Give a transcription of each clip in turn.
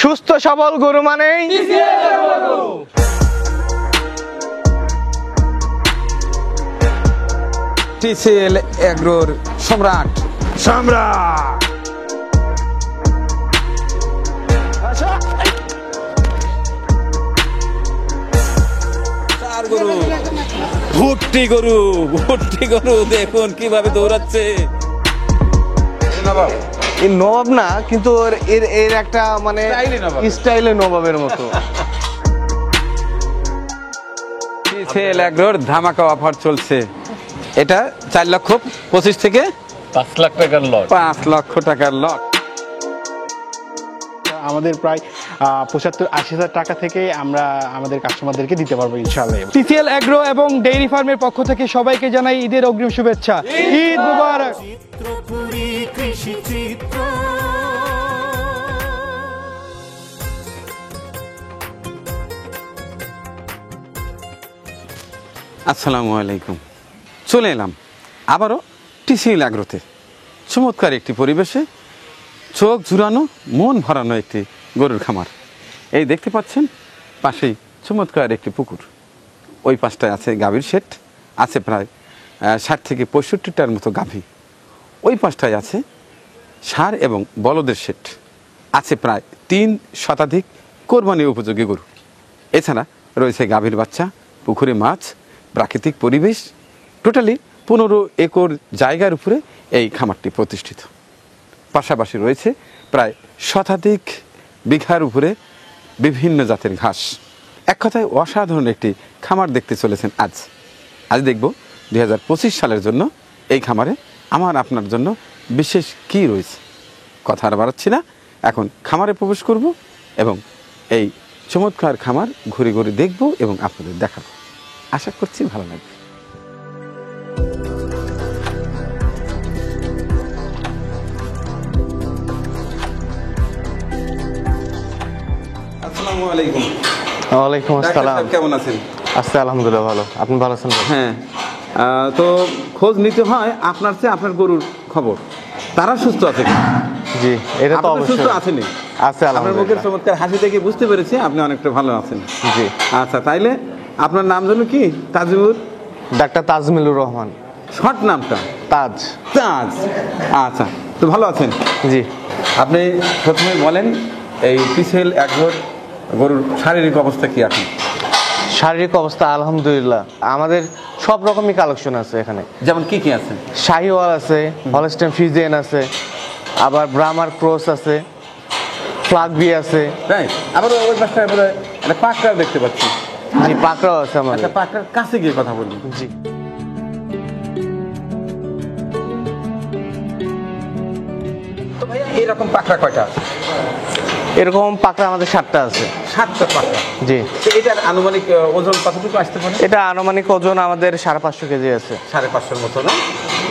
সুস্থ সবল গরু মানেই টিসিএল এগ্রোর সম্রাট ভুট্টি গরু দেখুন কিভাবে দৌড়াচ্ছে। এই নবাব না, কিন্তু এর একটা মানে স্টাইলে নবাবের মতো। টিসিএল এগ্রোর ধামাকা অফার চলছে। এটা 4,25,000 থেকে 5 লাখ টাকার লট। 5 লক্ষ টাকার লট। আমাদের প্রায় 75-80 টাকা থেকে আমরা আমাদের কাস্টমারদেরকে দিতে পারবো ইনশাআল্লাহ। টিসিএল এগ্রো এবং ডেইরি ফার্মের পক্ষ থেকে সবাইকে জানাই ঈদের অগ্রিম শুভেচ্ছা। ঈদ মুবারক। আসসালামু আলাইকুম। চলে এলাম আবারও টিসিএল এগ্রোতে। চমৎকার একটি পরিবেশে চোখ জুড়ানো মন ভরানো একটি গরুর খামার। এই দেখতে পাচ্ছেন পাশেই চমৎকার একটি পুকুর। ওই পাশটায় আছে গাভীর শেড, আছে প্রায় 60 থেকে 65টার মতো গাভী। ওই পাশটায় আছে ষাঁড় এবং বলদের শেড, আছে প্রায় 3 শতাধিক কোরবানি উপযোগী গরু। এছাড়া রয়েছে গাভীর বাচ্চা, পুকুরে মাছ, প্রাকৃতিক পরিবেশ। টোটালি 15 একর জায়গার উপরে এই খামারটি প্রতিষ্ঠিত। পাশাপাশি রয়েছে প্রায় শতাধিক বিঘার উপরে বিভিন্ন জাতের ঘাস। এক কথায় অসাধারণ একটি খামার দেখতে চলেছেন আজ দেখব 2025 সালের জন্য এই খামারে আমার আপনার জন্য বিশেষ কি রয়েছে। কথা আর বাড়াচ্ছি না, এখন খামারে প্রবেশ করব এবং এই চমৎকার খামার ঘুরে ঘুরে দেখব এবং আপনাদের দেখাবো। আশা করছি ভালো লাগবে। আসসালামু আলাইকুম। ওয়ালাইকুম আসসালাম। কেমন আছেন? আছি আলহামদুলিল্লাহ ভালো। আপনি ভালো আছেন? হ্যাঁ, তো খোঁজ নিতে হয় আপনার চেয়ে আপনার গরুর খবর, তারা সুস্থ আছে কিনা। জি, এটা তো আপনি সুস্থ অবশ্যই আছেনই। আছে আপনার মুখের আলহামদুলিল্লাহ। চমৎকার হাসি দেখে বুঝতে পেরেছি আপনি অনেকটা ভালো আছেন। জি। আচ্ছা, তাইলে আপনার নাম যেন কি? তাজিমুর? ডাক্তার তাজমিলুর রহমান। শর্ট নামটা? তাজ। তাজ। আচ্ছা, তো ভালো আছেন? জি। আপনি প্রথমে বলেন এই টিসিএল এগ্রোর গরুর শারীরিক অবস্থা কি এখন? শারীরিক অবস্থা আলহামদুলিল্লাহ আমাদের সব রকমই কালেকশন আছে এখানে। যেমন কি কি আছে? শাহিওয়াল আছে, হলস্টেইন ফ্রিজিয়ান আছে, আবার ব্রাহ্মার ক্রস আছে, ফ্লাগবি আছে। তাই আবার ওই পাশটায় বোধ হয় একটা পাকড়াও দেখতে পাচ্ছি। জি, পাকড়াও আছে আমাদের। আচ্ছা, পাকড়ার কাছে গিয়ে কথা বলি। জি। তো ভাইয়া এইরকম পাকড়া কয়টা আছে? এরকম পাকড়া আমাদের 7টা আছে। 7টা পাকড়া? জি। তো এটার আনুমানিক ওজন কতটুকু আসতে পারে? এটা আনুমানিক ওজন আমাদের 550 কেজি আছে। 550 মতো না?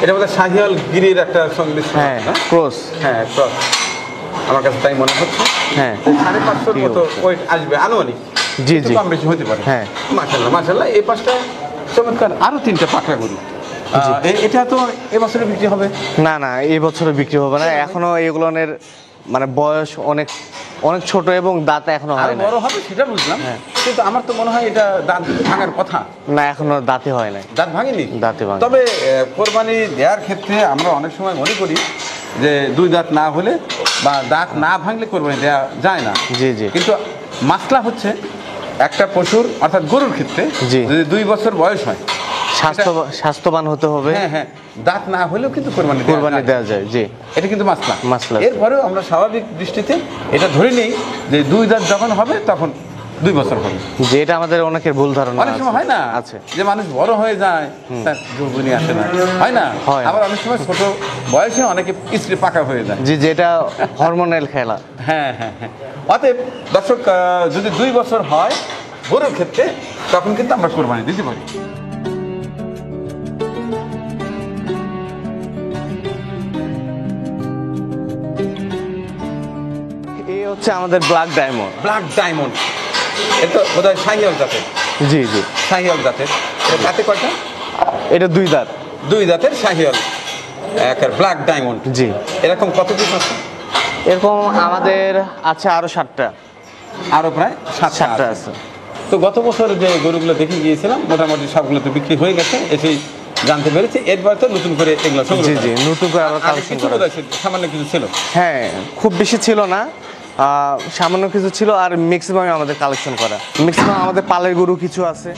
এটা বোধহয় শাহিওয়াল গিরির একটা সংমিশ্রণ। হ্যাঁ, না? ক্রস। হ্যাঁ, ক্রস। আমার কাছে তাই মনে হচ্ছে। হ্যাঁ, 550 মতো ওয়েট আসবে আনুমানিক। জি জি, কম বেশি হতে পারে। হ্যাঁ। মাশাআল্লাহ মাশাআল্লাহ। এই পাশটা চমৎকার আরো 3টা পাকড়া গরু। এটা তো এবছরে বিক্রি হবে? না না, এই বছরে বিক্রি হবে না। এখনো এগুলোর মানে বয়স অনেক অনেক ছোট এবং দাঁত এখনো হয় না। বড় হবে সেটা বুঝলাম, কিন্তু আমার তো মনে হয় এটা দাঁত ভাঙার কথা না, এখনো দাঁতে হয় না। দাঁত ভাঙেনি? দাঁতে ভাঙে। তবে কোরবানি দেওয়ার ক্ষেত্রে আমরা অনেক সময় মনে করি যে 2 দাঁত না হলে বা দাঁত না ভাঙলে কোরবানি দেওয়া যায় না। জি জি। কিন্তু মাসলা হচ্ছে একটা পশুর অর্থাৎ গরুর ক্ষেত্রে জি। যদি 2 বছর বয়স হয়, স্বাস্থ্যবান হতে হবে। হ্যাঁ হ্যাঁ, দাঁত না হলেও কিন্তু কোরবানি দেওয়া যায়। জি, এটা কিন্তু মাসলা। জি। এরপরেও আমরা স্বাভাবিক দৃষ্টিতে এটা ধরে নেই যে 2 দাঁত যখন হবে তখন 2 বছর হবে। যে এটা আমাদের অনেকের ভুল ধারণা। অনেক সময় হয় না আছে যে মানুষ বড় হয়ে যায় তার যৌবনী আসে না, হয় না? আবার অনেক সময় ছোট বয়সে অনেকে স্ত্রী পাকা হয়ে যায়। জি, যেটা হরমোনাল খেলা। হ্যাঁ হ্যাঁ হ্যাঁ। অতএব দর্শক, যদি 2 বছর হয় গরুর ক্ষেত্রে তখন কিন্তু আমরা কোরবানি দিতে পারি। এই হচ্ছে আমাদের ব্ল্যাক ডায়মন্ড। ব্ল্যাক ডায়মন্ড এটা বোধহয় শাহিওয়াল জাতের। জি জি, শাহিওয়াল জাতের। এটা দাঁতে কয়টা? এটা 2 দাঁত। 2 দাঁতের শাহিওয়াল ব্ল্যাক ডায়মন্ড। জি। এরকম কত পিস আছে? এরকম আমাদের আছে আরো 7টা। আরো প্রায় 7টা আছে। আছে। তো গত বছর যে গরুগুলো দেখে গিয়েছিলাম মোটামুটি সবগুলো তো বিক্রি হয়ে গেছে, এসেই জানতে পেরেছি। এরপর তো নতুন করে এগুলো সংগ্রহ জি করা। জি, নতুন করে আবার আগে কালেকশন কিছু করা। বোধহয় ছিল, সামান্য কিছু ছিল। হ্যাঁ, খুব বেশি ছিল না, সামান্য কিছু ছিল, আর ম্যাক্সিমাম আমাদের কালেকশন করা। ম্যাক্সিমাম আমাদের পালের গরু কিছু আছে।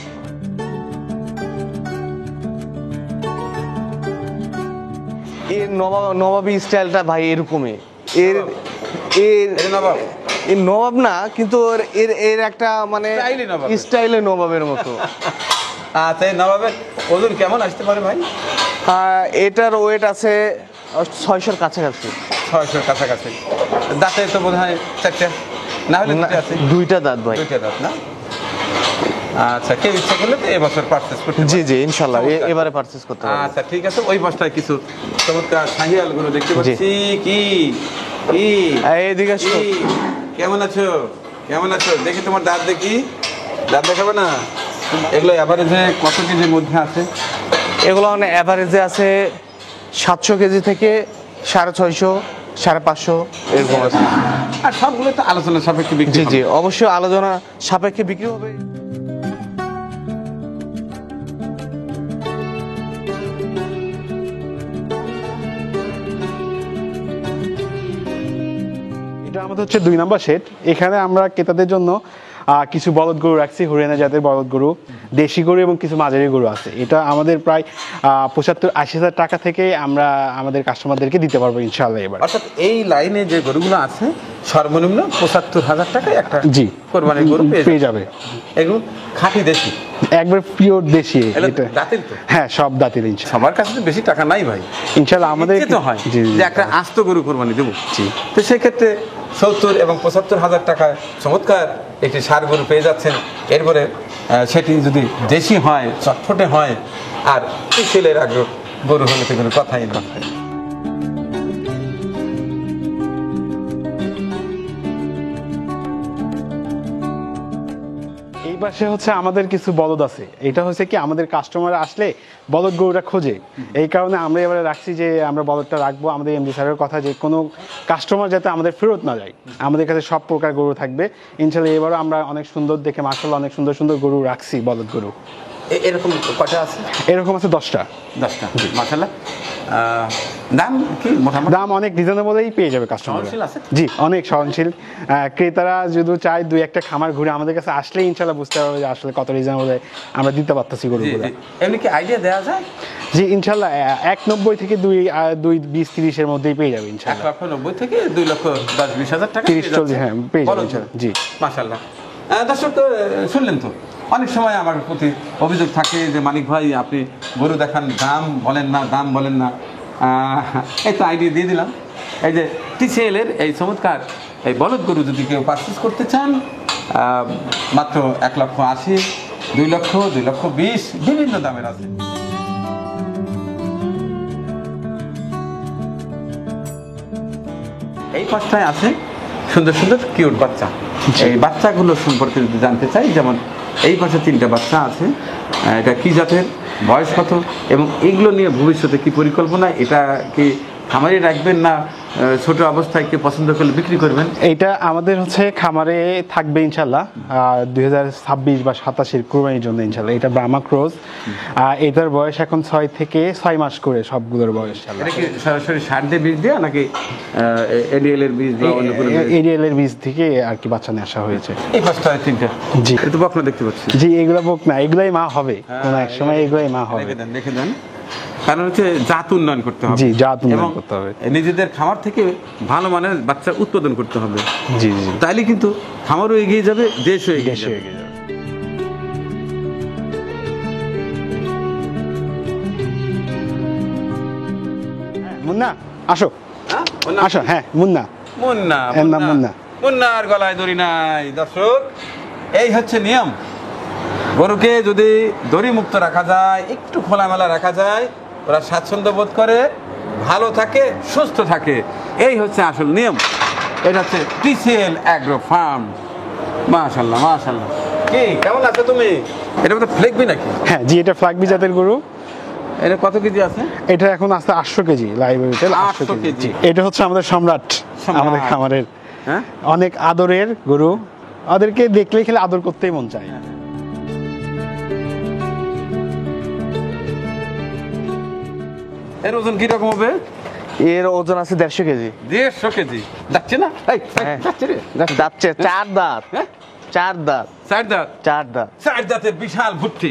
এর নবাবী স্টাইলটা ভাই এরকমই। এর এর এটা নবাব? এর নবাব না, কিন্তু এর এর একটা মানে স্টাইলে নবাবের। স্টাইলে নবাবের মতো। আচ্ছা, এই নবাবের ওজন কেমন আসতে পারে ভাই? এটার ওয়েট আছে 600-র কাছাকাছি। 600-র কাছাকাছি। দাঁতে তো বোধ হয় 4টে, না হলে 2টে আছে। 2টা দাঁত ভাই। 2টে দাঁত না? আচ্ছা, কেউ ইচ্ছা করলে তো এবছর পারচেস করতে জি পারে। জি, ইনশাল্লাহ চমৎকার। এবারে পারচেস করতে পারবো। আচ্ছা, ঠিক আছে। ওই বস্তায় কিছু চমৎকার শাহিয়াল গরু দেখতে পাচ্ছি। কি কি এইদিকে আসো। কি? কেমন আছো? কেমন আছো? দেখি তোমার দাঁত দেখি। দাঁত দেখাবে না? এগুলো এভারেজে কত কেজির মধ্যে আছে? এগুলো মানে অ্যাভারেজে আছে 700 কেজি থেকে 650, 550 এরকম আছে। আর সবগুলো তো আলোচনা সাপেক্ষে বিক্রি জি হবে। জি, অবশ্যই আলোচনা সাপেক্ষে বিক্রি হবে। এটা আমাদের হচ্ছে 2 নম্বর শেড। এখানে আমরা ক্রেতাদের জন্য কিছু বলদ গরু রাখছি, হরিয়ানা জাতের বলদ গরু, দেশি গরু এবং কিছু মাঝারি গরু আছে। এটা আমাদের প্রায় 75-80 হাজার টাকা থেকে আমরা আমাদের কাস্টমারদেরকে দিতে পারবো ইনশাআল্লাহ এবার। অর্থাৎ এই লাইনে যে গরুগুলো আছে সর্বনিম্ন 75,000 টাকায় একটা জি, কোরবানির গরু পেয়ে যাবে। এগুলো খাঁটি দেশি, একবার পিওর দেশি এগুলো এটা। দাঁতের তো। হ্যাঁ, সব দাঁতের ইনশাআল্লাহ। সবার কাছে তো বেশি টাকা নাই ভাই, ইনশাআল্লাহ আমাদের ইচ্ছে তো হয় জি জি। যে একটা আস্ত গরু কোরবানি দেবো। জি। তো সেক্ষেত্রে 70 এবং 75,000 টাকায় চমৎকার একটি ষাঁড় গরু পেয়ে যাচ্ছেন। এরপরে সেটি যদি দেশি হয়, চটফটে হয়, আর ছেলের আগ্রহ গরু হলে তো কোনো কথাই না। এই পাশে হচ্ছে আমাদের কিছু বলদ আছে। এটা হচ্ছে কি, আমাদের কাস্টমার আসলে বলদ গরুটা খোঁজে, এই কারণে আমরা এবারে রাখছি যে আমরা বলদটা রাখবো। আমাদের এমডি স্যারের কথা যে কোনো কাস্টমার যাতে আমাদের ফেরত না যায়, আমাদের কাছে সব প্রকার গরু থাকবে ইনশাআল্লাহ। এবারও আমরা অনেক সুন্দর দেখে মাশাআল্লাহ অনেক সুন্দর সুন্দর গরু রাখছি, বলদ গরু। এরকম কটা আছে? এরকম আছে 10টা। 10টা, মাশাআল্লাহ। দাম কি মোটামুটি? দাম অনেক রিজনেবলেই পেয়ে যাবে কাস্টমার। সহনশীল আছে? জি, অনেক সহনশীল। ক্রেতারা যদি চায় 2-1টা খামার ঘুরে আমাদের কাছে আসলেই ইনশাআল্লাহ বুঝতে পারবে যে আসলে কত রিজনেবলে আমরা দিতে পারতেছি জি, গরুগুলো। জি। এমনি কি আইডিয়া দেওয়া যায়? জি ইনশাআল্লাহ 190 থেকে 220-30 এর মধ্যেই পেয়ে যাবে ইনশাআল্লাহ। 1,90,000 থেকে 2,10,20,000 টাকা 30-40, হ্যাঁ, পেয়ে যাবেন ইনশাআল্লাহ। জি। মাশাআল্লাহ। দর্শক তো শুনলেন তো, অনেক সময় আমার প্রতি অভিযোগ থাকে যে মানিক ভাই আপনি গরু দেখান, দাম বলেন না, দাম বলেন না। এই তো আইডিয়া দিয়ে দিলাম। এই যে TCL এর এই চমৎকার এই বলদ গরু যদি কেউ পারচেস করতে চান, মাত্র 1,80,000, 2,00,000, 2,20,000, বিভিন্ন দামের আছে। এই পাশটায় আছে সুন্দর সুন্দর কিউট বাচ্চা। এই বাচ্চাগুলো সম্পর্কে যদি জানতে চাই, যেমন এই পাশে 3টা বাচ্চা আছে, এটা কি জাতের, বয়স কত, এবং এগুলো নিয়ে ভবিষ্যতে কি পরিকল্পনা, এটা কি খামারে রাখবেন না ছোট অবস্থায় কে পছন্দ করলে বিক্রি করবেন? এইটা আমাদের হচ্ছে খামারে থাকবে ইনশাআল্লাহ 2026 বা 27 কুরবানির জন্য ইনশাআল্লাহ। এটা ব্রাহ্মা ক্রস। এটার বয়স এখন 6 থেকে 6 মাস করে সবগুলোর বয়স। এটা কি সরাসরি সার দিয়ে বীজ দেওয়া নাকি এডিএল এর বীজ বা অন্য কোনো বীজ? এরিয়াল এর বীজ থেকে আর কি বাচ্চা নিয়ে আসা হয়েছে। এই পাশটায় 3টা। জি। এটা তো বকনা দেখতে পাচ্ছি। জি, এগুলো বক না, এগুলাই মা হবে কোনো এক সময়, এগুলাই মা হবে। দেখে দেন, কারণ হচ্ছে জাত উন্নয়ন করতে হবে। জি, জাত উন্নয়ন এবং করতে হবে। নিজেদের খামার থেকে ভালো মানের বাচ্চা উৎপাদন করতে হবে। জি জি, তাইলে কিন্তু খামারও এগিয়ে যাবে, দেশও এগিয়ে দেশে যাবে। এগিয়ে যাবে। মুন্না আসো, হ্যাঁ? ওর নাম আসো। কি? হ্যাঁ, মুন্না। মুন্না। এর নাম মুন্না। মুন্নার গলায় দড়ি নাই। দর্শক, এই হচ্ছে নিয়ম। গরুকে যদি দড়ি মুক্ত রাখা যায়, একটু খোলামেলা রাখা যায়, ওরা স্বাচ্ছন্দ্য বোধ করে, ভালো থাকে, সুস্থ থাকে। এই হচ্ছে আসল নিয়ম। এটা হচ্ছে TCL অ্যাগ্রো ফার্ম। মাশাআল্লাহ, মাশাআল্লাহ। কি কেমন আছো তুমি? এটা মতো ফ্লেগবি নাকি? হ্যাঁ জি, এটা ফ্লাগবি জাতের গরু। এটা কত কেজি আছে? এটা এখন আছে 800 কেজি লাইব্রেরিতে, 800 কেজি। এটা হচ্ছে আমাদের সম্রাট, আমাদের খামারের হ্যাঁ, অনেক আদরের গরু, ওদেরকে দেখলেই খেলে আদর করতেই মন চায়। এর ওজন কিরকম হবে? এর ওজন আছে 150 কেজি। 150 কেজি। যাচ্ছে না? এই, হ্যাঁ। যাচ্ছে রে, যাচ্ছে। যাচ্ছে 4 দাঁত, হ্যাঁ? 4 দাঁত, 4 দাঁত। 4 দাঁত। 4 দাঁতে বিশাল ভুট্টি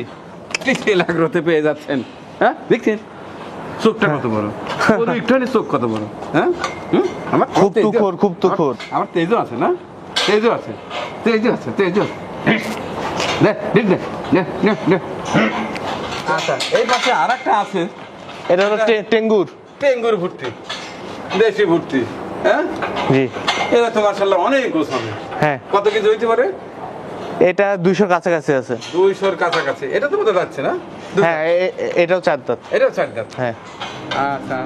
টিসিএল এগ্রোতে পেয়ে যাচ্ছেন। হ্যাঁ, দেখছেন চোখটা কত বড়, পুরো একটুখানি চোখ কত বড়। হ্যাঁ, আমার খুব তেজও- তুখোর, খুব তুখোর। আমার তেজও আছে না, তেজও আছে, তেজও আছে, তেজও আছে। দে, দে, দে, দে, দে, দে। আচ্ছা, এই পাশে আরেকটা আছে, এটা হলো টেঙ্গুর। টেঙ্গুর ভুট্টি, দেশি ভুট্টি। হ্যাঁ, জি, এটা তো মাশাআল্লাহ অনেক গোছ হবে। হ্যাঁ। কত কেজি হইতে পারে? এটা 200 কাছাকাছি আছে। 200-র কাছাকাছি। এটা তো বোঝা যাচ্ছে না? হ্যাঁ, এটাও 4 দাঁত। এটাও 4 দাঁত। হ্যাঁ। আচ্ছা,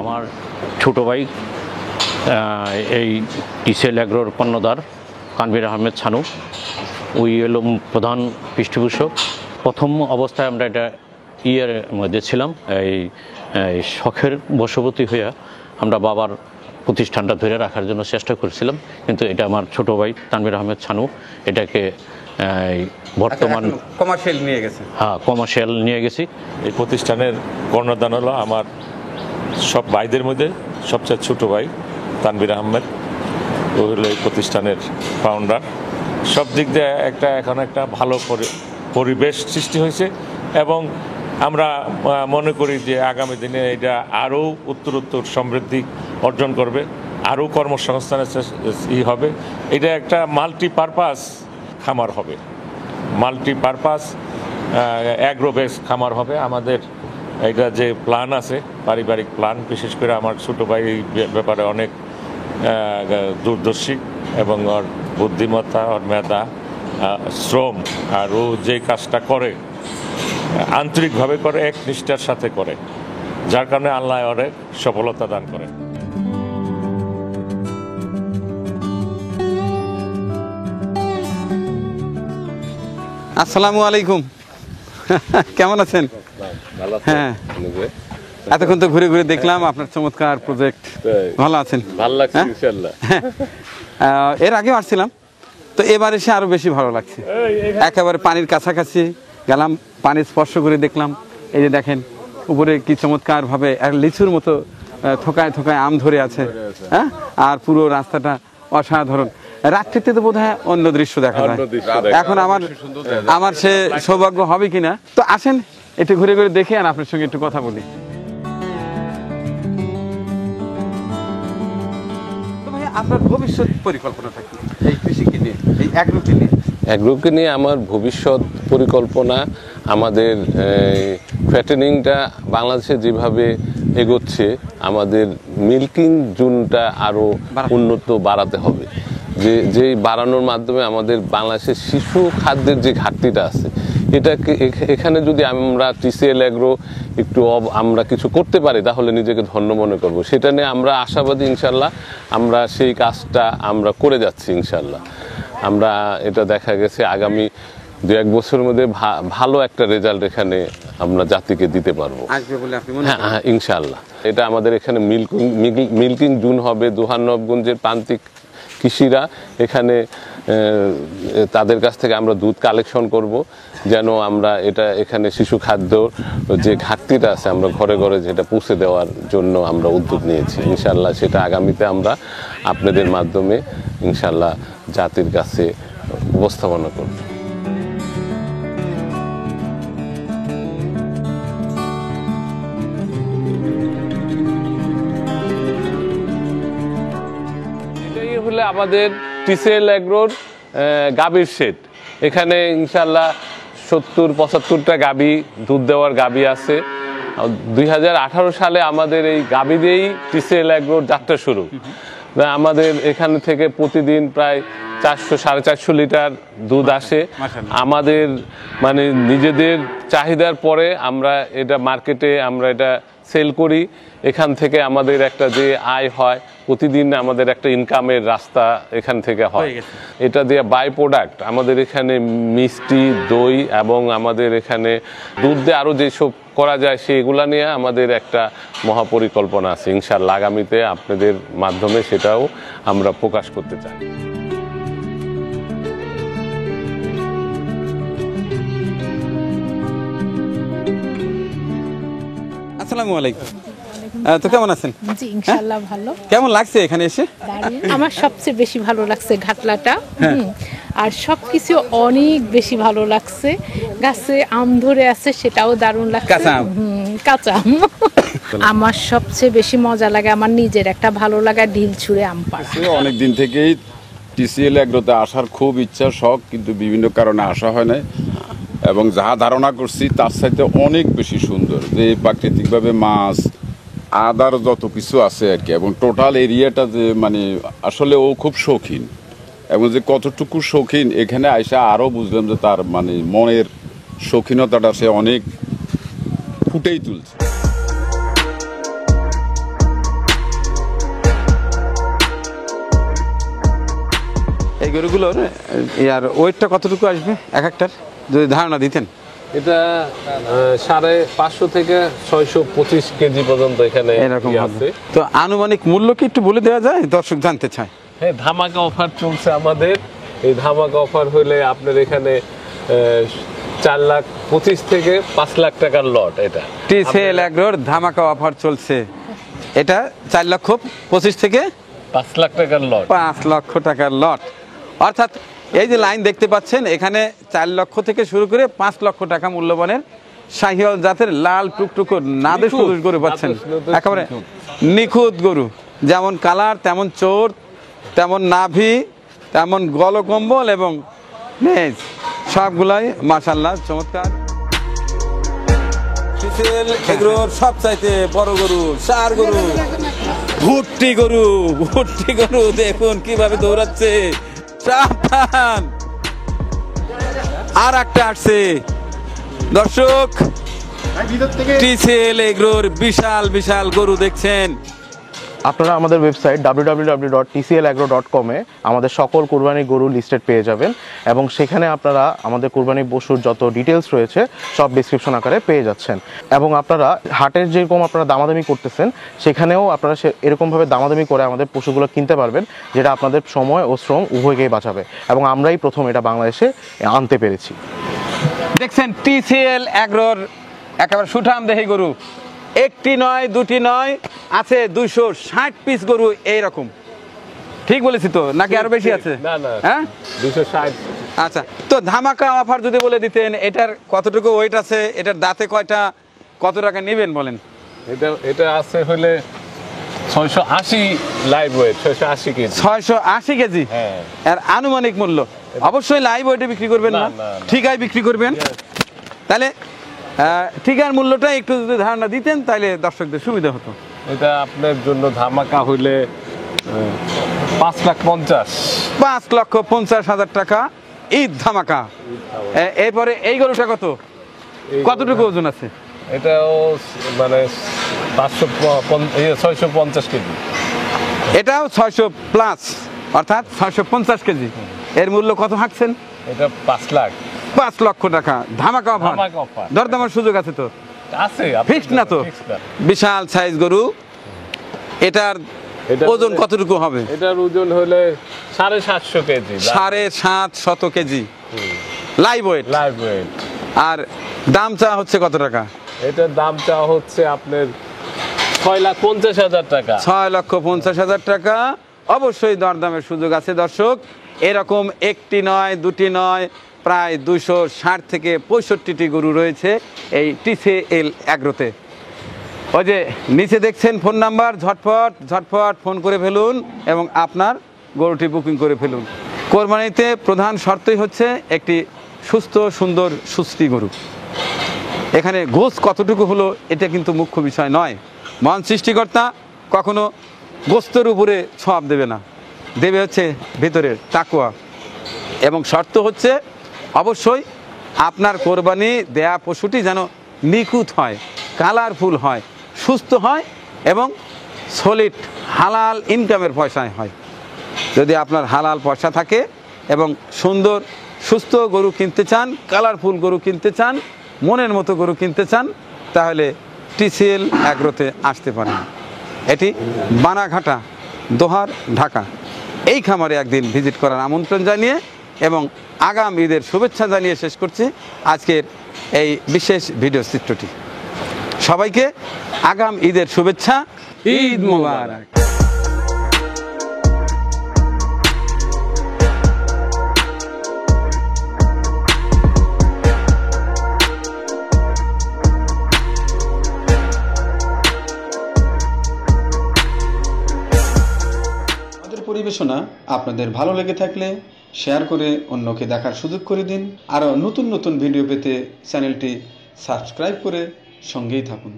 আমার ছোট ভাই এই টিসিএল এগ্রোর পণ্যদার কানভীর আহমেদ ছানু, ওই হলো প্রধান পৃষ্ঠপোষক। প্রথম অবস্থায় আমরা এটা ইয়ের মধ্যে ছিলাম, এই শখের বশবর্তী হয়ে আমরা বাবার প্রতিষ্ঠানটা ধরে রাখার জন্য চেষ্টা করছিলাম, কিন্তু এটা আমার ছোট ভাই তানভীর আহমেদ ছানু এটাকে বর্তমান কমার্শিয়াল নিয়ে গেছে। হ্যাঁ কমার্শিয়াল নিয়ে গেছি। এই প্রতিষ্ঠানের কর্ণধার হলো আমার সব ভাইদের মধ্যে সবচেয়ে ছোট ভাই তানভীর আহমেদ। ও হলো এই প্রতিষ্ঠানের ফাউন্ডার। সব দিক দিয়ে এখন একটা ভালো পরিবেশ সৃষ্টি হয়েছে এবং আমরা মনে করি যে আগামী দিনে এটা আরও উত্তরোত্তর সমৃদ্ধি অর্জন করবে, আরও কর্মসংস্থানের হবে। এটা একটা মাল্টিপারপাস খামার হবে, মাল্টিপারপাস অ্যাগ্রো বেস খামার হবে। আমাদের এটা যে প্ল্যান আছে, পারিবারিক প্ল্যান, বিশেষ করে আমার ছোটো ভাই এই ব্যাপারে অনেক দূরদর্শী এবং ওর বুদ্ধিমত্তা, ওর মেধা, শ্রম, আর ও যে কাজটা করে আন্তরিকভাবে করে, এক নিষ্ঠার সাথে করে, যার কারণে আল্লাহ ওরে সফলতা দান করে। আসসালামু আলাইকুম। কেমন আছেন? হ্যাঁ, এতক্ষণ তো ঘুরে ঘুরে দেখলাম আপনার চমৎকার প্রজেক্ট। ভালো আছেন? ভালো লাগছে হ্যাঁ? ইনশাআল্লাহ। এর আগেও আসছিলাম, তো এবার এসে আরো বেশি ভালো লাগছে। একেবারে পানির কাছাকাছি গেলাম, পানি স্পর্শ করে দেখলাম। এই যে দেখেন উপরে কি চমৎকার ভাবে লিচুর মতো থোকায় থোকায় আম ধরে আছে। হ্যাঁ, আর পুরো রাস্তাটা অসাধারণ। রাত্রিতে তো বোধ হয় অন্য দৃশ্য দেখা যায়। এখন আমার সে সৌভাগ্য হবে কিনা। তো আসেন একটু ঘুরে ঘুরে দেখে আর আপনার সঙ্গে একটু কথা বলি। তো ভাই, আপনার ভবিষ্যৎ পরিকল্পনাটা কি এই কৃষিকে নিয়ে, এই অ্যাগ্রোকে নিয়ে? অ্যাগ্রোকে নিয়ে আমার ভবিষ্যৎ পরিকল্পনা, আমাদের ফ্যাটেনিংটা বাংলাদেশে যেভাবে এগোচ্ছে, আমাদের মিল্কিং জোনটা আরও উন্নত বাড়াতে হবে। যেই বাড়ানোর মাধ্যমে আমাদের বাংলাদেশের শিশু খাদ্যের যে ঘাটতিটা আছে, এটাকে এখানে যদি আমরা টিসিএল এগ্রো একটু আমরা কিছু করতে পারি, তাহলে নিজেকে ধন্য মনে করব। সেটা নিয়ে আমরা আশাবাদী, ইনশাল্লাহ আমরা সেই কাজটা আমরা করে যাচ্ছি ইনশাল্লাহ। আমরা এটা দেখা গেছে আগামী 2-1 বছরের মধ্যে ভালো একটা রেজাল্ট এখানে আমরা জাতিকে দিতে পারবো। আসবে বলে আপনি মনে হ্যাঁ করেন? হ্যাঁ, ইনশাল্লাহ। এটা আমাদের এখানে মিল্কিং জোন হবে। দোহানবগঞ্জের প্রান্তিক কৃষিরা এখানে তাদের কাছ থেকে আমরা দুধ কালেকশন করব, যেন আমরা এটা এখানে শিশু খাদ্য যে ঘাটতিটা আছে আমরা ঘরে ঘরে যেটা পৌঁছে দেওয়ার জন্য আমরা উদ্যোগ নিয়েছি। ইনশাল্লাহ সেটা আগামীতে আমরা আপনাদের মাধ্যমে ইনশাল্লাহ জাতির কাছে উপস্থাপনা করব। এটাই হলো আমাদের টিসিএল এগ্রোর গাভীর শেড। এখানে ইনশাল্লাহ 70-75টা গাভী, দুধ দেওয়ার গাভী আছে। 2018 সালে আমাদের এই গাভী দিয়েই টিসিএল এগ্রোর যাত্রা শুরু। আমাদের এখান থেকে প্রতিদিন প্রায় 400-450 লিটার দুধ আসে। আমাদের মানে নিজেদের চাহিদার পরে আমরা এটা মার্কেটে আমরা এটা সেল করি, এখান থেকে আমাদের একটা যে আয় হয়, প্রতিদিন আমাদের একটা ইনকামের রাস্তা এখান থেকে হয়। এটা দিয়ে বাই প্রোডাক্ট আমাদের এখানে মিষ্টি, দই এবং আমাদের এখানে দুধ দিয়ে আরও যেসব করা যায় সেগুলা নিয়ে আমাদের একটা মহাপরিকল্পনা আছে। ইনশাআল্লাহ আগামীতে আপনাদের মাধ্যমে সেটাও আমরা প্রকাশ করতে চাই। আসসালামু আলাইকুম। তো কেমন আছেন? জি ইনশাআল্লাহ ভালো। কেমন লাগছে এখানে এসে? আমার সবচেয়ে বেশি ভালো লাগছে ঘাটলাটা, আর সবকিছু অনেক বেশি ভালো লাগছে। গাছে আম ধরে আছে, সেটাও দারুণ লাগছে। কাঁচা আম? কাঁচা আম। আমার সবচেয়ে বেশি মজা লাগে, আমার নিজের একটা ভালো লাগা ঢিল ছুঁড়ে আম পাড়া। অনেক দিন থেকেই টিসিএল এগ্রোতে আসার খুব ইচ্ছা, শখ, কিন্তু বিভিন্ন কারণে আসা হয় না। এবং যাহা ধারণা করছি তার সাথে অনেক বেশি সুন্দর, যে প্রাকৃতিকভাবে মাছ, আদার যত কিছু আছে আর কি, এবং টোটাল এরিয়াটা যে মানে আসলে ও খুব শৌখিন, এবং যে কতটুকু শৌখিন এখানে আইসা আরও বুঝলাম যে তার মানে মনের শৌখিনতাটা সে অনেক ফুটেই তুলছে। এই গরুগুলোর ইয়ার ওয়েটটা কতটুকু আসবে এক একটার, যদি ধারণা দিতেন? এটা 550 থেকে 625 কেজি পর্যন্ত এখানে এরকম ইয়ে হবে। আছে। তো আনুমানিক মূল্য কি একটু বলে দেওয়া যায়, দর্শক জানতে চায়। হ্যাঁ, ধামাকা অফার চলছে আমাদের। এই ধামাকা অফার হলে আপনার এখানে 4,25,000 থেকে 5 লাখ টাকার লট। এটা টিসিএল এগ্রোর ধামাকা অফার চলছে। এটা 4,25,000 থেকে 5 লাখ টাকার লট। 5 লক্ষ টাকার লট। অর্থাৎ এই যে লাইন দেখতে পাচ্ছেন, এখানে 4 লক্ষ থেকে শুরু করে 5 লক্ষ টাকা মূল্যবানের শাহিওয়াল জাতের লাল টুকটুকো নাদুস নুদুস গরু পাচ্ছেন। একেবারে নিখুঁত গরু, যেমন কালার তেমন চোর, তেমন নাভি, তেমন গলকম্বল এবং নেজ, সবগুলাই মাশাআল্লাহ চমৎকার। টিসিএল এগ্রোর সবচাইতে বড় গরু, সার গরু, ভুট্টি গরু, ভুট্টি গরু দেখুন কিভাবে দৌড়াচ্ছে। সাবধান, আর একটা আসছে দর্শক। টিসিএল এগ্রোর বিশাল বিশাল গরু দেখছেন। আপনারা আমাদের ওয়েবসাইট www.tclagro.com এ আমাদের সকল কুরবানির গরু লিস্টেড পেয়ে যাবেন, এবং সেখানে আপনারা আমাদের কুরবানির পশুর যত ডিটেলস রয়েছে সব ডেসক্রিপশন আকারে পেয়ে যাচ্ছেন। এবং আপনারা হাটের যেরকম আপনারা দামাদামি করতেছেন, সেখানেও আপনারা এরকমভাবে দামাদামি করে আমাদের পশুগুলো কিনতে পারবেন, যেটা আপনাদের সময় ও শ্রম উভয়কেই বাঁচাবে, এবং আমরাই প্রথম এটা বাংলাদেশে আনতে পেরেছি। দেখছেন টিসিএল এগ্রোর একেবারে সুঠাম দেহি গরু, একটি নয়, দুটি নয়, আছে 260 পিস গরু এইরকম। ঠিক বলেছি তো নাকি আরো বেশি আছে? না না, হ্যাঁ 260। আচ্ছা, তো ধামাকা অফার যদি বলে দিতেন, এটার কতটুকু ওয়েট আছে, এটার দাঁতে কয়টা, কত টাকা নেবেন বলেন? এটা আছে হলে 680 লাইভ ওয়েট, 680 কেজি। 680 কেজি। হ্যাঁ। এর আনুমানিক মূল্য অবশ্যই লাইভ ওয়েটে বিক্রি করবেন না, না। ঠিকায় বিক্রি করবেন। তাহলে ঠিকার মূল্যটা একটু যদি ধারণা দিতেন তাহলে দর্শকদের সুবিধা হতো। এটা আপনার জন্য ধামাকা হইলে 5,50,000। 5,50,000 টাকা ঈদ ধামাকা। এরপরে এই গরুটা কতটুকু ওজন আছে? এটাও মানে 650 কেজি। এটাও 600 প্লাস, অর্থাৎ 650 কেজি। এর মূল্য কত হাঁকছেন? এটা 5 লাখ। 5 লক্ষ টাকা ধামাকা অফার। দরদামের সুযোগ আছে তো? আছে, ফিক্সড না তো? বিশাল সাইজ গরু। এটার ওজন কতটুকু হবে? এটার ওজন হলে 750 KG. 750 KG live weight. Live weight. আর দাম চা হচ্ছে কত টাকা? এটার দাম চা হচ্ছে আপনার 6,50,000 টাকা। 6,50,000 টাকা। অবশ্যই দরদামের সুযোগ আছে দর্শক। এরকম একটি নয়, দুটি নয়, প্রায় 260 থেকে 65টি গরু রয়েছে এই টিসিএল এগ্রোতে। ওই যে নিচে দেখছেন ফোন নাম্বার, ঝটপট ফোন করে ফেলুন এবং আপনার গরুটি বুকিং করে ফেলুন। কোরবানিতে প্রধান শর্তই হচ্ছে একটি সুস্থ, সুন্দর, সুস্থি গরু। এখানে গোশ কতটুকু হলো এটা কিন্তু মুখ্য বিষয় নয়। মহান সৃষ্টিকর্তা কখনো গোস্তের উপরে ছোঁয়াব দেবে না, দেবে হচ্ছে ভিতরের তাকওয়া। এবং শর্ত হচ্ছে অবশ্যই আপনার কোরবানি দেয়া পশুটি যেন নিখুঁত হয়, কালারফুল হয়, সুস্থ হয় এবং সলিড হালাল ইনকামের পয়সায় হয়। যদি আপনার হালাল পয়সা থাকে এবং সুন্দর সুস্থ গরু কিনতে চান, কালারফুল গরু কিনতে চান, মনের মতো গরু কিনতে চান, তাহলে টিসিএল অ্যাগ্রোতে আসতে পারেন। এটি বানাঘাটা, দোহার, ঢাকা। এই খামারে একদিন ভিজিট করার আমন্ত্রণ জানিয়ে এবং আগাম ঈদের শুভেচ্ছা জানিয়ে শেষ করছি আজকের এই বিশেষ ভিডিও চিত্রটি। সবাইকে আগাম ঈদের শুভেচ্ছা। ঈদ মোবারক। পরিবেশনা আপনাদের ভালো লেগে থাকলে শেয়ার করে অন্যকে দেখার সুযোগ করে দিন। আরও নতুন নতুন ভিডিও পেতে চ্যানেলটি সাবস্ক্রাইব করে সঙ্গেই থাকুন।